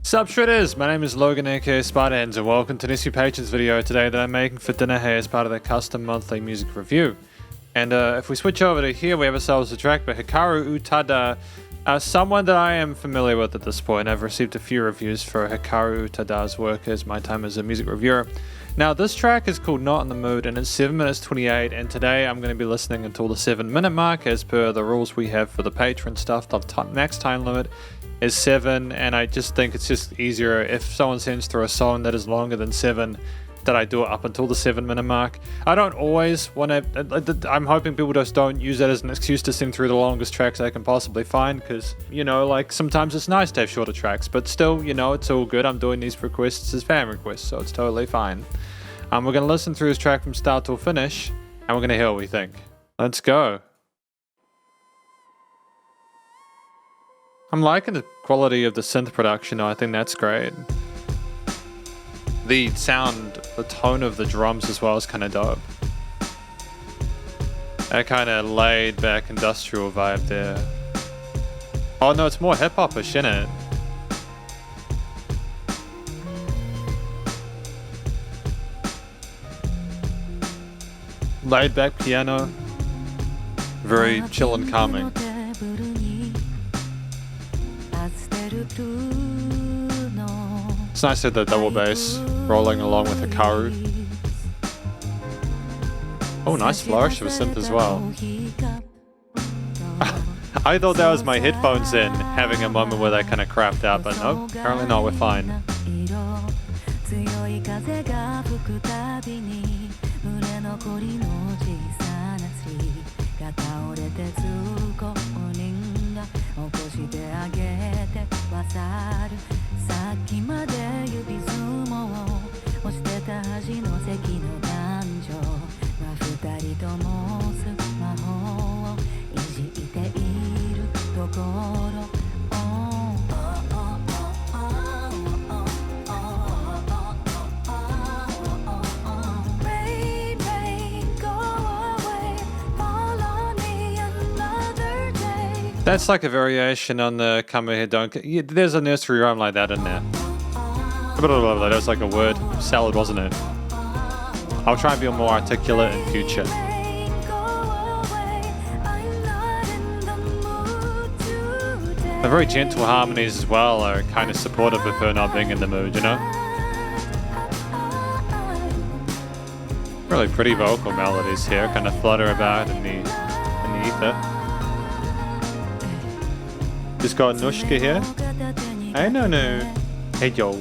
Sup Shredders, my name is Logan aka Spiderhands and welcome to an SP Patrons video today that I'm making for Dinnerhe as part of the custom monthly music review. And if we switch over to here, we have ourselves a track by Hikaru Utada, someone that I am familiar with at this point. I've received a few reviews for Hikaru Utada's work as my time as a music reviewer. Now this track is called Not in the Mood and it's 7 minutes 28, and today I'm going to be listening until the 7-minute mark as per the rules we have for the Patreon stuff. The max time limit is 7, and I just think it's just easier if someone sends through a song that is longer than 7 that I do it up until the 7-minute mark. I don't always want to, I'm hoping people just don't use that as an excuse to sing through the longest tracks I can possibly find, because, you know, like sometimes it's nice to have shorter tracks, but still, you know, it's all good. I'm doing these requests as fan requests, so it's totally fine. We're going to listen through this track from start till finish, and we're going to hear what we think. Let's go. I'm liking the quality of the synth production. I think that's great. The sound, the tone of the drums as well is kind of dope. That kind of laid back industrial vibe there. Oh no, it's more hip-hop-ish, isn't it? Laid back piano. Very chill and calming. It's nice to have the double bass rolling along with Hikaru. Oh, nice flourish of a synth as well. I thought that was my headphones in, having a moment where they kind of crapped out, but no, apparently not, we're fine. That's like a variation on the Come Here Don't. There's a nursery rhyme like that in there. That was like a word salad, wasn't it? I'll try and be more articulate in future. The very gentle harmonies as well are kind of supportive of her not being in the mood, you know? Really pretty vocal melodies here, kind of flutter about in the ether. Just got Nushka here. Hey, no. Hey, yo.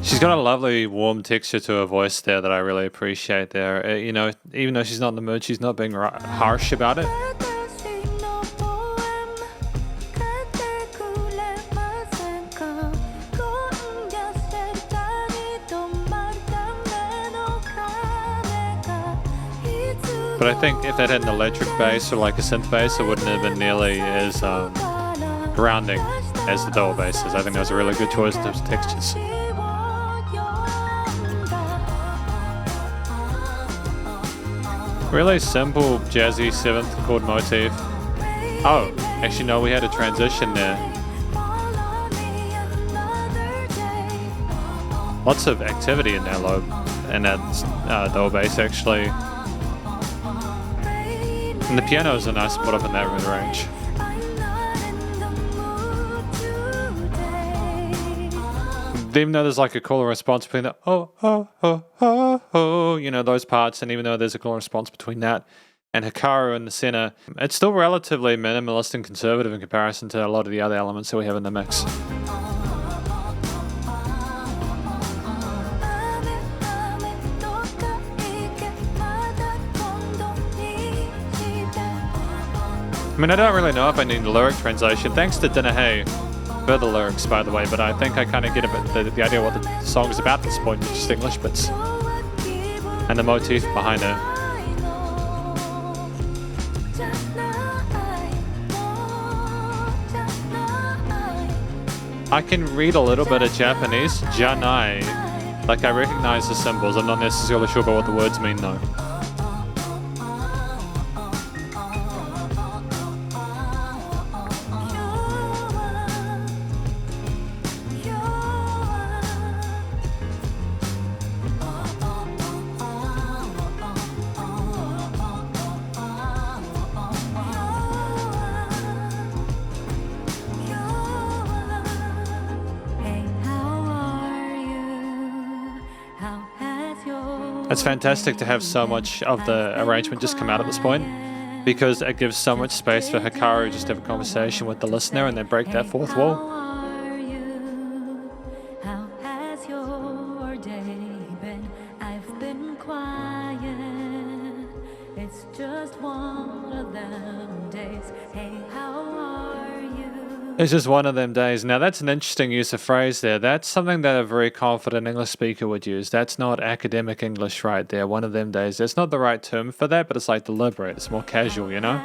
She's got a lovely warm texture to her voice there that I really appreciate there. You know, even though she's not in the mood, she's not being harsh about it. But I think if that had an electric bass or like a synth bass, it wouldn't have been nearly as grounding as the double bass is. I think that was a really good choice in terms of textures. Really simple, jazzy 7th chord motif. Oh, actually no, we had a transition there. Lots of activity in that low, in that double bass actually. And the piano is a nice spot up in that mid-range. Even though there's like a call and response between the you know, those parts, and even though there's a call and response between that and Hikaru in the center, it's still relatively minimalist and conservative in comparison to a lot of the other elements that we have in the mix. I mean, I don't really know if I need the lyric translation. Thanks to Dinnerhe for the lyrics, by the way, but I think I kind of get a bit the idea of what the song is about at this point, just English bits and the motif behind it. I can read a little bit of Japanese, janai. Like, I recognize the symbols. I'm not necessarily sure about what the words mean, though. It's fantastic to have so much of the arrangement just come out at this point, because it gives so much space for Hikaru just to have a conversation with the listener and then break that fourth wall. It's just one of them days. Now that's an interesting use of phrase there. That's something that a very confident English speaker would use. That's not academic English right there. One of them days. That's not the right term for that, but it's like deliberate. It's more casual, you know?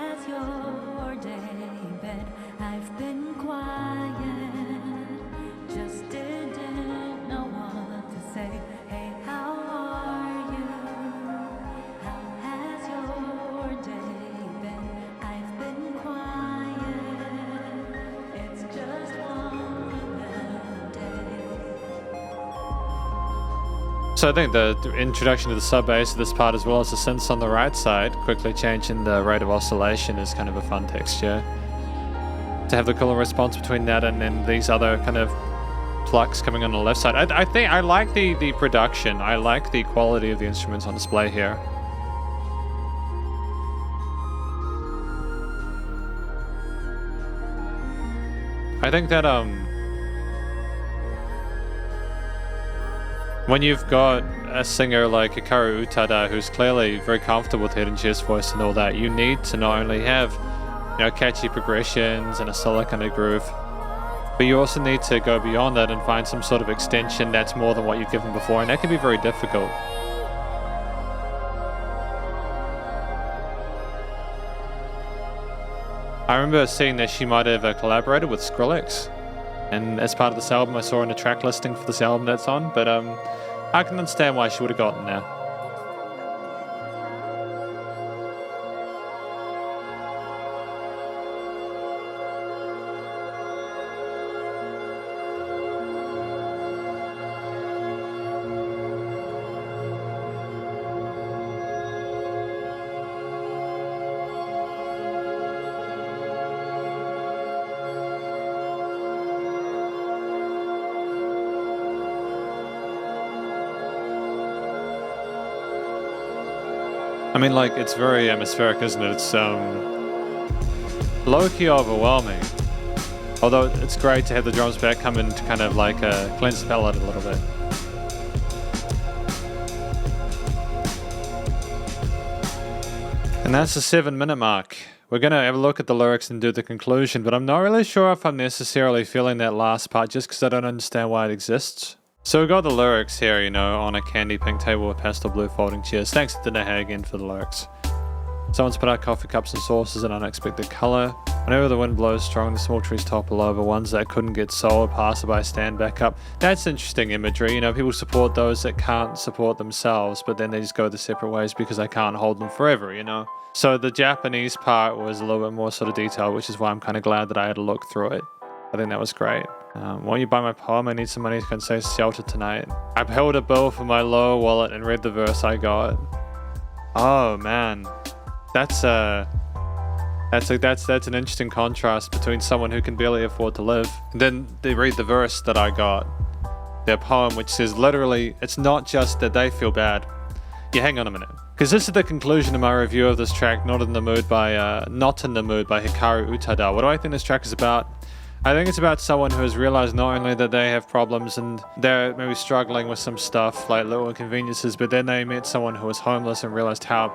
So I think the introduction to the sub bass of this part, as well as the synths on the right side, quickly changing the rate of oscillation, is kind of a fun texture. To have the cooler response between that and then these other kind of plucks coming on the left side. I think I like the production. I like the quality of the instruments on display here. I think that when you've got a singer like Hikaru Utada, who's clearly very comfortable with hidden chest voice and all that, you need to not only have, you know, catchy progressions and a solid kind of groove, but you also need to go beyond that and find some sort of extension that's more than what you've given before, and that can be very difficult. I remember seeing that she might have collaborated with Skrillex, and as part of this album I saw in the track listing for this album that's on, but I can understand why she would have gotten there. I mean, like, it's very atmospheric, isn't it? It's low-key overwhelming. Although it's great to have the drums back come in to kind of like cleanse the palate a little bit. And that's the 7-minute mark. We're going to have a look at the lyrics and do the conclusion, but I'm not really sure if I'm necessarily feeling that last part just because I don't understand why it exists. So we got the lyrics here, you know, on a candy pink table with pastel blue folding chairs. Thanks to Dinnerhe again for the lyrics. Someone's put out coffee cups and saucers in unexpected colour. Whenever the wind blows strong, the small trees topple over. Ones that couldn't get sold, passerby stand back up. That's interesting imagery. You know, people support those that can't support themselves, but then they just go their separate ways because they can't hold them forever, you know. So the Japanese part was a little bit more sort of detailed, which is why I'm kind of glad that I had to look through it. I think that was great. Won't you buy my poem? I need some money to consider shelter tonight. I held a bill for my lower wallet and read the verse I got. Oh man, that's an interesting contrast between someone who can barely afford to live. And then they read the verse that I got, their poem, which says literally, it's not just that they feel bad. Yeah, hang on a minute, because this is the conclusion of my review of this track, Not in the Mood by Hikaru Utada. What do I think this track is about? I think it's about someone who has realized not only that they have problems and they're maybe struggling with some stuff like little inconveniences, but then they met someone who was homeless and realized how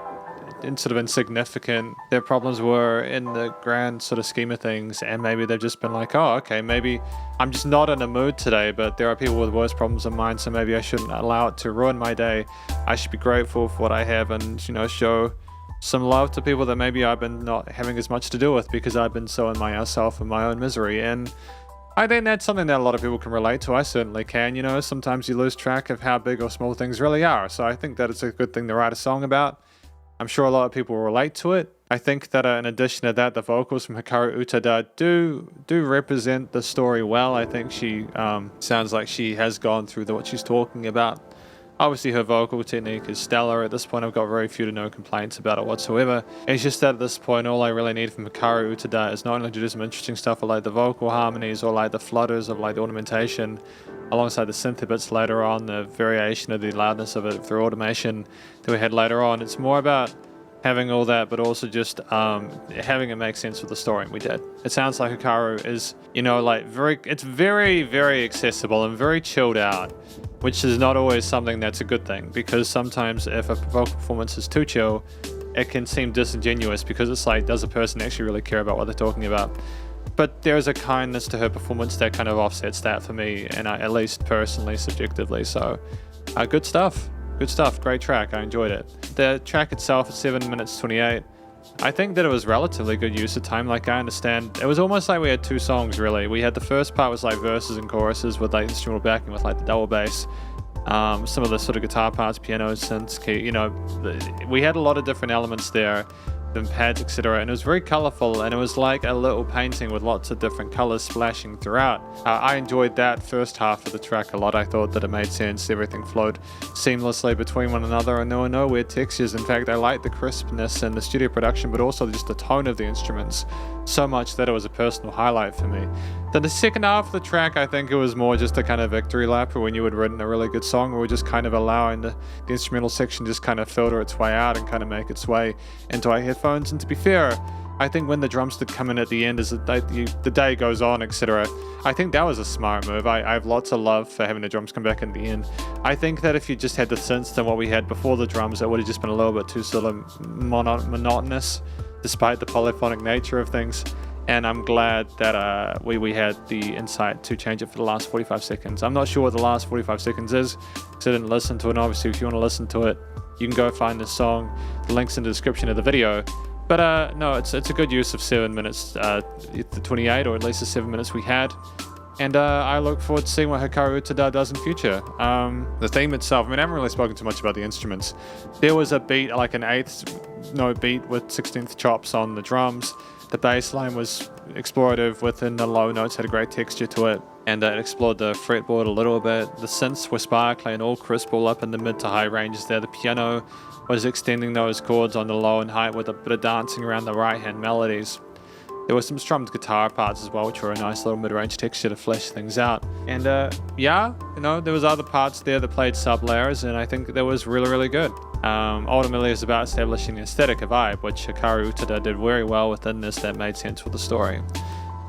sort of insignificant their problems were in the grand sort of scheme of things, and maybe they've just been like, oh, okay, maybe I'm just not in a mood today, but there are people with worse problems than mine, so maybe I shouldn't allow it to ruin my day. I should be grateful for what I have and, you know, show some love to people that maybe I've been not having as much to do with because I've been so in myself and my own misery. And I think that's something that a lot of people can relate to. I certainly can. You know, sometimes you lose track of how big or small things really are. So I think that it's a good thing to write a song about. I'm sure a lot of people will relate to it. I think that in addition to that, the vocals from Hikaru Utada do represent the story well. I think she sounds like she has gone through what she's talking about. Obviously, her vocal technique is stellar. At this point, I've got very few to no complaints about it whatsoever. It's just that at this point, all I really need from Hikaru Utada is not only to do some interesting stuff like the vocal harmonies or like the flutters of like the ornamentation, alongside the synth bits later on, the variation of the loudness of it through automation that we had later on. It's more about having all that, but also just having it make sense with the story, and we did. It sounds like Hikaru is, you know, like it's very, very accessible and very chilled out, which is not always something that's a good thing, because sometimes if a vocal performance is too chill, it can seem disingenuous, because it's like, does a person actually really care about what they're talking about? But there's a kindness to her performance that kind of offsets that for me, and at least personally, subjectively. So, good stuff. Good stuff. Great track. I enjoyed it. The track itself is 7 minutes 28. I think that it was relatively good use of time. Like, I understand. It was almost like we had two songs, really. We had the first part was like verses and choruses with like instrumental backing with like the double bass. Some of the sort of guitar parts, piano, synths, key, you know, we had a lot of different elements there, the pads, etc. And it was very colorful, and it was like a little painting with lots of different colors splashing throughout. I enjoyed that first half of the track a lot. I thought that it made sense. Everything flowed seamlessly between one another, and there were no weird textures. In fact, I liked the crispness and the studio production, but also just the tone of the instruments so much that it was a personal highlight for me. Then the second half of the track, I think it was more just a kind of victory lap, when you had written a really good song, we were just kind of allowing the instrumental section just kind of filter its way out and kind of make its way into our headphones. And to be fair, I think when the drums did come in at the end as the day goes on, etc., I think that was a smart move. I have lots of love for having the drums come back in the end. I think that if you just had the synths than what we had before the drums, it would have just been a little bit too sort of monotonous, despite the polyphonic nature of things. And I'm glad that we had the insight to change it for the last 45 seconds. I'm not sure what the last 45 seconds is, because I didn't listen to it. And obviously, if you want to listen to it, you can go find this song. The link's in the description of the video. But no, it's a good use of 7 minutes, the 28, or at least the 7 minutes we had. And I look forward to seeing what Hikaru Utada does in future. The theme itself, I mean, I haven't really spoken too much about the instruments. There was a beat, like an 8th note beat with 16th chops on the drums. The bass line was explorative within the low notes, had a great texture to it, and it explored the fretboard a little bit. The synths were sparkly and all crisp, all up in the mid to high ranges there. The piano was extending those chords on the low and high with a bit of dancing around the right-hand melodies. There were some strummed guitar parts as well, which were a nice little mid-range texture to flesh things out. And yeah, you know, there was other parts there that played sub-layers, and I think that was really, really good. Ultimately, it's about establishing an aesthetic, a vibe, which Hikaru Utada did very well within this, that made sense with the story.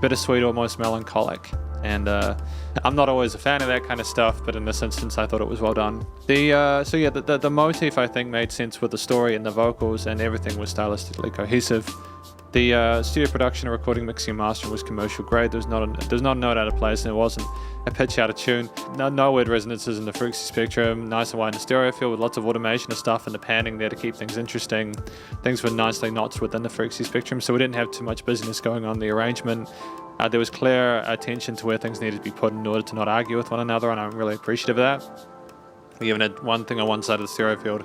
Bittersweet, almost melancholic. And I'm not always a fan of that kind of stuff, but in this instance, I thought it was well done. So yeah, the motif, I think, made sense with the story and the vocals, and everything was stylistically cohesive. The studio production, recording, mixing, and mastering was commercial grade. There's not a note out of place, and it wasn't a pitch out of tune. No weird resonances in the frequency spectrum. Nice and wide in the stereo field with lots of automation and stuff, and the panning there to keep things interesting. Things were nicely notched within the frequency spectrum, so we didn't have too much busyness going on in the arrangement. There was clear attention to where things needed to be put in order to not argue with one another, and I'm really appreciative of that. We even had one thing on one side of the stereo field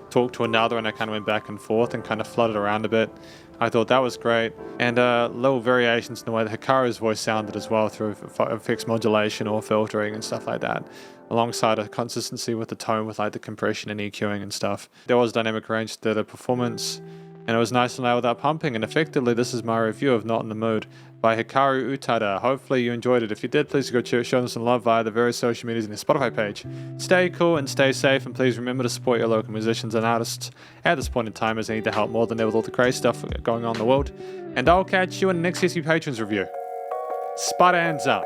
talk to another, and I kind of went back and forth and kind of flooded around a bit. I thought that was great, and little variations in the way that Hikaru's voice sounded as well, through effects modulation or filtering and stuff like that, alongside a consistency with the tone with like the compression and EQing and stuff. There was dynamic range to the performance, and it was nice and loud without pumping. And effectively, this is my review of Not in the Mood by Hikaru Utada. Hopefully you enjoyed it. If you did, please go show them some love via the various social medias and the Spotify page. Stay cool and stay safe, and please remember to support your local musicians and artists at this point in time, as they need the help more than ever with all the crazy stuff going on in the world. And I'll catch you in the next SP Patrons review. Spiderhands out.